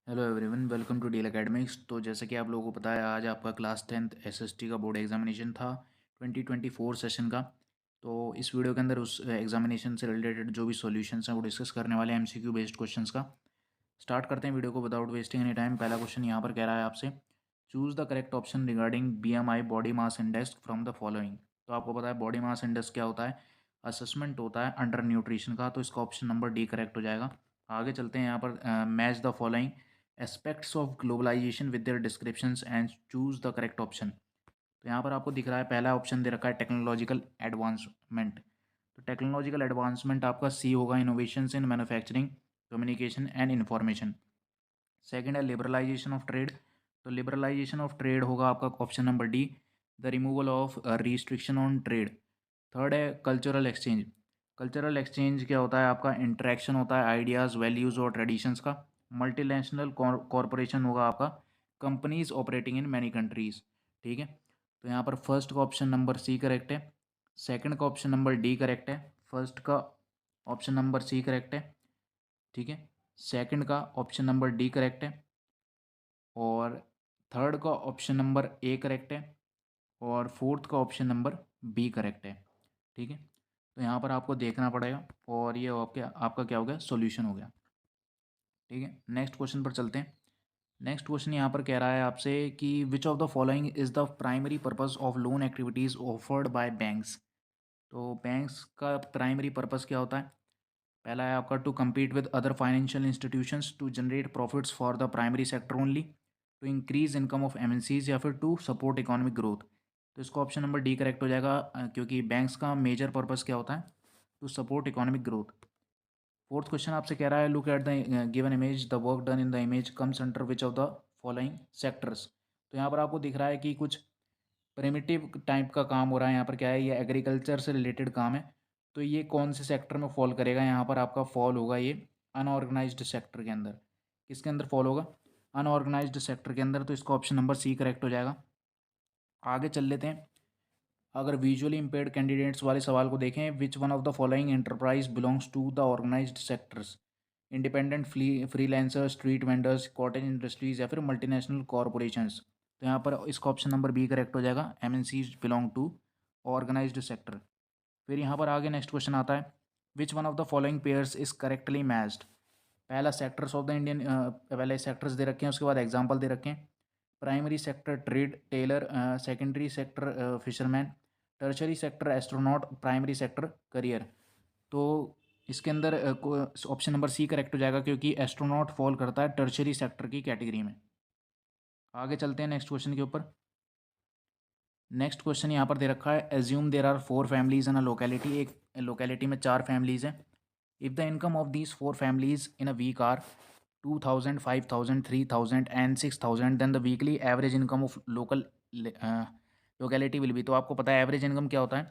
Hello everyone, welcome to Deal Academics. तो जैसे कि आप लोगों को पता है, आज आपका क्लास 10th एसएसटी का बोर्ड एग्जामिनेशन था 2024 सेशन का। तो इस वीडियो के अंदर उस एग्जामिनेशन से रिलेटेड जो भी सॉल्यूशंस हैं वो डिस्कस करने वाले हैं, एमसीक्यू बेस्ड क्वेश्चंस का। स्टार्ट करते हैं वीडियो को विदाउट वेस्टिंग एनी टाइम। पहला क्वेश्चन यहाँ पर कह रहा है आपसे, choose the correct option regarding BMI body mass index from the following. तो आपको पता है बॉडी मास इंडेक्स क्या होता है, असेसमेंट होता है अंडर न्यूट्रिशन का। तो इसका ऑप्शन नंबर डी करेक्ट हो जाएगा। आगे चलते हैं यहाँ पर, match the following aspects of globalisation with their descriptions and choose the correct option. तो यहाँ पर आपको दिख रहा है पहला ऑप्शन दे रखा है टेक्नोलॉजिकल एडवांसमेंट। तो टेक्नोलॉजिकल एडवांसमेंट आपका सी होगा, innovations in manufacturing, communication and information. Second है लिबरलाइजेशन ऑफ ट्रेड। तो लिबरलाइजेशन ऑफ ट्रेड होगा आपका option number D, the removal of restriction on trade. Third है कल्चरल एक्सचेंज। कल्चरल एक्सचेंज क्या होता है, आपका इंटरेक्शन होता है आइडियाज़, वैल्यूज़ और ट्रेडिशंस का। मल्टीनेशनल कॉरपोरेशन होगा आपका, companies operating in many countries. ठीक है, तो यहाँ पर फर्स्ट का ऑप्शन नंबर सी करेक्ट है, सेकंड का ऑप्शन नंबर डी करेक्ट है, फर्स्ट का ऑप्शन नंबर सी करेक्ट है, ठीक है, सेकंड का ऑप्शन नंबर डी करेक्ट है, और थर्ड का ऑप्शन नंबर ए करेक्ट है, और फोर्थ का ऑप्शन नंबर बी करेक्ट है। ठीक है, तो यहाँ पर आपको देखना पड़ेगा, और ये आपके आपका क्या हो गया, सॉल्यूशन हो गया। ठीक है, नेक्स्ट क्वेश्चन पर चलते हैं। नेक्स्ट क्वेश्चन यहाँ पर कह रहा है आपसे कि which of the following is the primary purpose of loan activities offered by banks. तो बैंक्स का प्राइमरी पर्पस क्या होता है, पहला है आपका to compete with other financial institutions to generate profits for the primary sector only, to increase income of MNCs, या फिर टू सपोर्ट इकोनॉमिक ग्रोथ। तो इसका ऑप्शन नंबर डी करेक्ट हो जाएगा, क्योंकि बैंक्स का मेजर पर्पस क्या होता है, to support economic growth. Fourth question आपसे कह रहा है, look at the given image, the work done in the image comes under which of the following sectors. तो यहाँ पर आपको दिख रहा है कि कुछ प्रिमिटिव टाइप का काम हो रहा है। यहाँ पर क्या है, ये एग्रीकल्चर से रिलेटेड काम है। तो ये कौन से सेक्टर में फॉल करेगा, यहाँ पर आपका फॉल होगा ये अनऑर्गेनाइज्ड सेक्टर के अंदर। किसके अंदर फॉल होगा, अनऑर्गेनाइज्ड सेक्टर के अंदर। तो इसका ऑप्शन नंबर सी करेक्ट हो जाएगा। आगे चल लेते हैं। अगर विजुअली इम्पेयर्ड कैंडिडेट्स वाले सवाल को देखें, which one of the following enterprise belongs to the organised sectors, independent freelancer, street vendors, cottage industries, या फिर मल्टीनेशनल कॉरपोरेशंस। तो यहाँ पर इसका ऑप्शन नंबर बी करेक्ट हो जाएगा, MNCs belong to organised sector. फिर यहाँ पर आगे नेक्स्ट क्वेश्चन आता है, which one of the following pairs is correctly matched. पहला सेक्टर्स ऑफ द इंडियन, पहले सेक्टर्स दे रखे हैं, उसके बाद एग्जाम्पल दे रखे हैं। Primary sector trade tailor, secondary sector fisherman, tertiary sector astronaut, primary sector career. तो इसके अंदर ऑप्शन नंबर सी करेक्ट हो जाएगा, क्योंकि एस्ट्रोनॉट फॉल करता है टर्शरी सेक्टर की कैटेगरी में। आगे चलते हैं नेक्स्ट क्वेश्चन के ऊपर। नेक्स्ट क्वेश्चन यहाँ पर दे रखा है, assume there are four families in a locality. एक लोकेलिटी में चार फैमिलीज हैं। If the income of these four families in a week are 2000, 5000, 3000 and 6000, then the weekly average income of local locality will be. तो आपको पता है average income क्या होता है,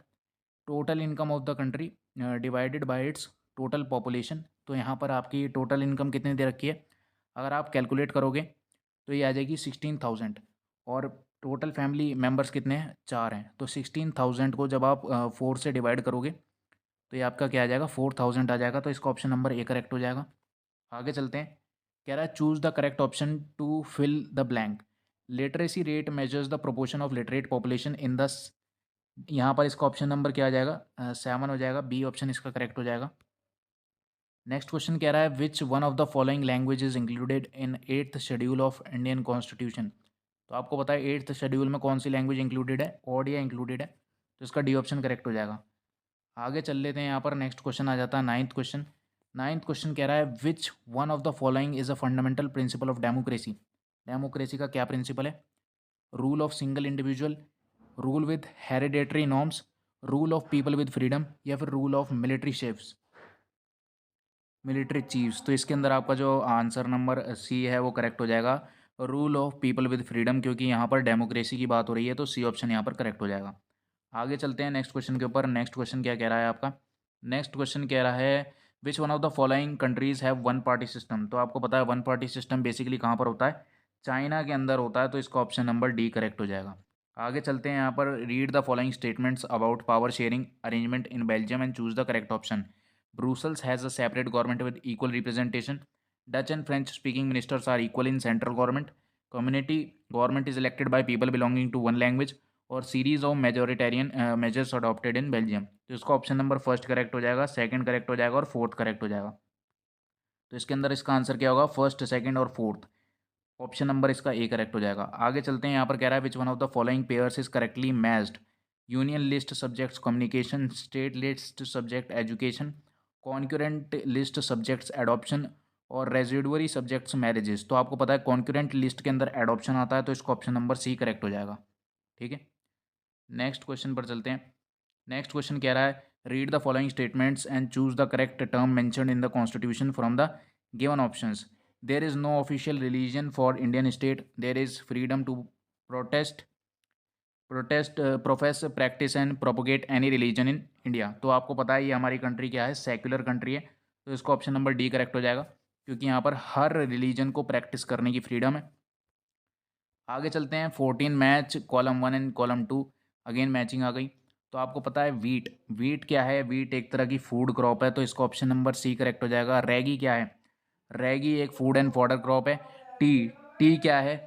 total income of the country divided by its total population. तो यहाँ पर आपकी टोटल इनकम कितनी दे रखी है, अगर आप कैलकुलेट करोगे तो ये आ जाएगी 16,000। और टोटल फैमिली मेम्बर्स कितने हैं, चार हैं। तो 16,000 को जब आप 4 से डिवाइड करोगे तो ये आपका क्या आ जाएगा, 4,000 आ जाएगा। तो इसका ऑप्शन नंबर ए करेक्ट हो जाएगा। आगे चलते हैं। कह रहा है choose the correct option to fill the blank. Literacy rate measures the proportion of literate population in the, यहाँ पर इसका ऑप्शन नंबर क्या आ जाएगा, 7 हो जाएगा। बी ऑप्शन इसका करेक्ट हो जाएगा। नेक्स्ट क्वेश्चन कह रहा है, which one of the following language is included in 8th schedule of Indian constitution. तो आपको पता है 8th शेड्यूल में कौन सी लैंग्वेज इंक्लूडेड है, ओडिया इंक्लूडेड है। तो इसका डी ऑप्शन करेक्ट हो जाएगा। आगे चल लेते हैं। यहाँ पर नेक्स्ट क्वेश्चन आ जाता है नाइन्थ क्वेश्चन। नाइन्थ क्वेश्चन कह रहा है, which one of the following is a fundamental principle of democracy. Democracy का क्या प्रिंसिपल है, rule of single individual, rule with hereditary norms, rule of people with freedom, या फिर rule of military chefs, military chiefs. तो इसके अंदर आपका जो आंसर नंबर सी है वो करेक्ट हो जाएगा, rule of people with freedom, क्योंकि यहाँ पर डेमोक्रेसी की बात हो रही है। तो सी ऑप्शन यहाँ पर करेक्ट हो जाएगा। आगे चलते हैं नेक्स्ट क्वेश्चन के ऊपर। नेक्स्ट क्वेश्चन क्या कह रहा है आपका, नेक्स्ट क्वेश्चन कह रहा है, which one of the following countries have one party system. तो आपको पता है वन पार्टी सिस्टम बेसिकली कहाँ पर होता है, चाइना के अंदर होता है। तो इसका ऑप्शन नंबर डी करेक्ट हो जाएगा। आगे चलते हैं। यहाँ पर read the following statements about power sharing arrangement in Belgium and choose the correct option. Brussels has a separate government with equal representation, Dutch and French speaking ministers are equal in central government. Community government is elected by people belonging to one language. और series of majoritarian measures adopted in Belgium. तो इसका option number first correct हो जाएगा, second correct हो जाएगा और fourth correct हो जाएगा। तो इसके अंदर इसका आंसर क्या होगा, फर्स्ट, सेकंड और फोर्थ। ऑप्शन नंबर इसका ए करेक्ट हो जाएगा। आगे चलते हैं, यहाँ पर कह रहा है which one of the following pairs is correctly matched. Union list subjects communication, state list subject education, concurrent list subjects adoption और रेजिडुअरी सब्जेक्ट्स मैरिजेस। तो आपको पता है कॉन्क्यूरेंट लिस्ट के अंदर एडॉप्शन आता है, तो इसका ऑप्शन नंबर सी करेक्ट हो जाएगा। ठीक है, नेक्स्ट क्वेश्चन पर चलते हैं। नेक्स्ट क्वेश्चन कह रहा है read the following statements and choose the correct term mentioned in the constitution from the given options. There is no official religion for Indian state, there is freedom to protest profess practice and propagate any religion in India. तो आपको पता है ये हमारी country क्या है, secular country है। तो इसका ऑप्शन नंबर डी करेक्ट हो जाएगा, क्योंकि यहाँ पर हर रिलीजन को प्रैक्टिस करने की फ्रीडम है। आगे चलते हैं, 14 match column 1 and column 2, again matching आ गई। तो आपको पता है वीट, वीट क्या है, वीट एक तरह की फूड क्रॉप है, तो इसका ऑप्शन नंबर सी करेक्ट हो जाएगा। रैगी क्या है, रैगी एक फूड एंड फॉडर क्रॉप है। टी, टी क्या है,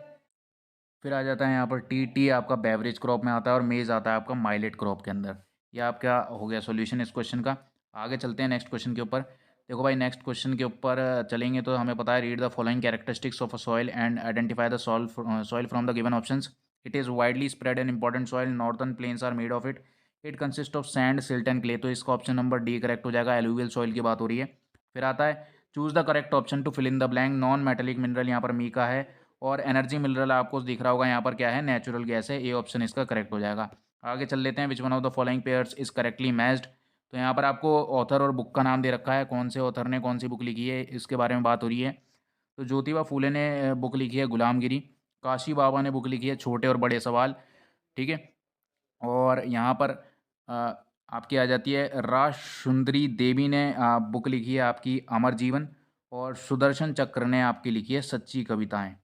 फिर आ जाता है यहाँ पर टी, टी आपका बेवरेज क्रॉप में आता है और मेज आता है आपका माइलेट क्रॉप के अंदर। ये आपका हो गया सॉल्यूशन इस क्वेश्चन का। आगे चलते हैं नेक्स्ट क्वेश्चन के ऊपर। देखो भाई, नेक्स्ट क्वेश्चन के ऊपर चलेंगे तो हमें पता है read the following characteristics of a soil and identify the soil from the given options. It is widely spread and important soil, northern plains are made of it, it consist of sand, silt and clay. तो इसका option number D correct हो जाएगा, alluvial soil की बात हो रही है। फिर आता है choose the correct option to fill in the blank. Non metallic mineral यहाँ पर मीका है, और एनर्जी मिनरल आपको दिख रहा होगा यहाँ पर क्या है, नेचुरल गैस है। ए ऑप्शन इसका करेक्ट हो जाएगा। आगे चल लेते हैं, विच one of the following pairs is correctly matched. तो यहाँ पर आपको ऑथर और बुक का नाम दे रखा है, कौन से ऑथर ने कौन सी बुक लिखी है इसके बारे में बात हो रही है। तो ज्योतिबा फूले ने बुक लिखी है गुलामगिरी, काशी बाबा ने बुक लिखी है छोटे और बड़े सवाल। ठीक है, और यहाँ पर आपकी आ जाती है राज सुंदरी देवी ने बुक लिखी है आपकी अमर जीवन, और सुदर्शन चक्र ने आपकी लिखी है सच्ची कविताएं।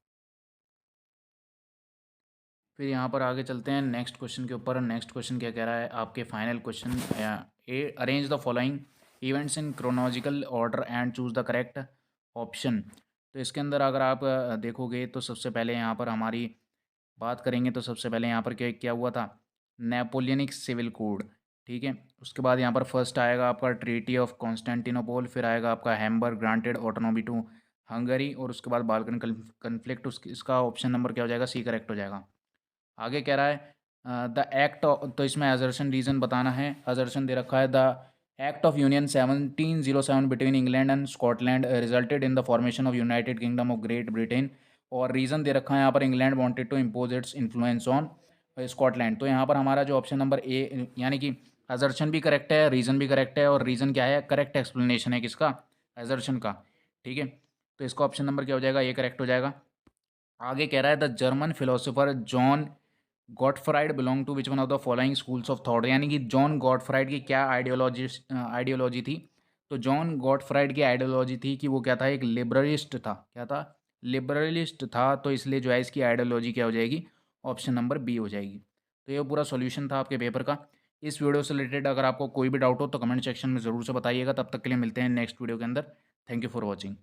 फिर यहाँ पर आगे चलते हैं नेक्स्ट क्वेश्चन के ऊपर। नेक्स्ट क्वेश्चन क्या कह रहा है, आपके final question, A arrange the following events in chronological order and choose the correct option. तो इसके अंदर अगर आप देखोगे तो सबसे पहले यहाँ पर हमारी बात करेंगे तो सबसे पहले यहाँ पर क्या क्या हुआ था, नेपोलियनिक सिविल कोड। ठीक है, उसके बाद यहाँ पर फर्स्ट आएगा आपका ट्रीटी ऑफ कॉन्स्टेंटिनोपोल, फिर आएगा आपका Hamburg granted autonomy to Hungary, और उसके बाद बाल्कन कन्फ्लिक्ट। इसका ऑप्शन नंबर क्या हो जाएगा, सी करेक्ट हो जाएगा। आगे कह रहा है द एक्ट, तो इसमें एजर्शन रीजन बताना है। एजर्शन दे रखा है the Act of Union 1707 between England and Scotland resulted in the formation of United Kingdom of Great Britain. और रीज़न दे रखा है यहाँ पर England wanted to impose its influence on Scotland. तो यहाँ पर हमारा जो ऑप्शन नंबर ए, यानी कि एजर्शन भी करेक्ट है, रीज़न भी करेक्ट है, और रीज़न क्या है, करेक्ट एक्सप्लेनेशन है किसका, एजर्शन का। ठीक है, तो इसका ऑप्शन नंबर क्या हो जाएगा, ये करेक्ट हो जाएगा। आगे कह रहा है the German philosopher John Gottfried belong to which one of the following schools of thought. यानी कि जॉन गॉटफ्राइड की क्या आइडियोलॉजी थी। तो जॉन गॉटफ्राइड की आइडियोलॉजी थी कि वो क्या था, एक लिबरलिस्ट था। क्या था, लिबरलिस्ट था। तो इसलिए जो है इसकी आइडियोलॉजी क्या हो जाएगी, ऑप्शन नंबर बी हो जाएगी। तो ये पूरा सॉल्यूशन था आपके पेपर का। इस वीडियो से रिलेटेड अगर आपको कोई भी डाउट हो तो कमेंट सेक्शन में ज़रूर से बताइएगा। तब तक के लिए मिलते हैं नेक्स्ट वीडियो के अंदर। Thank you for watching.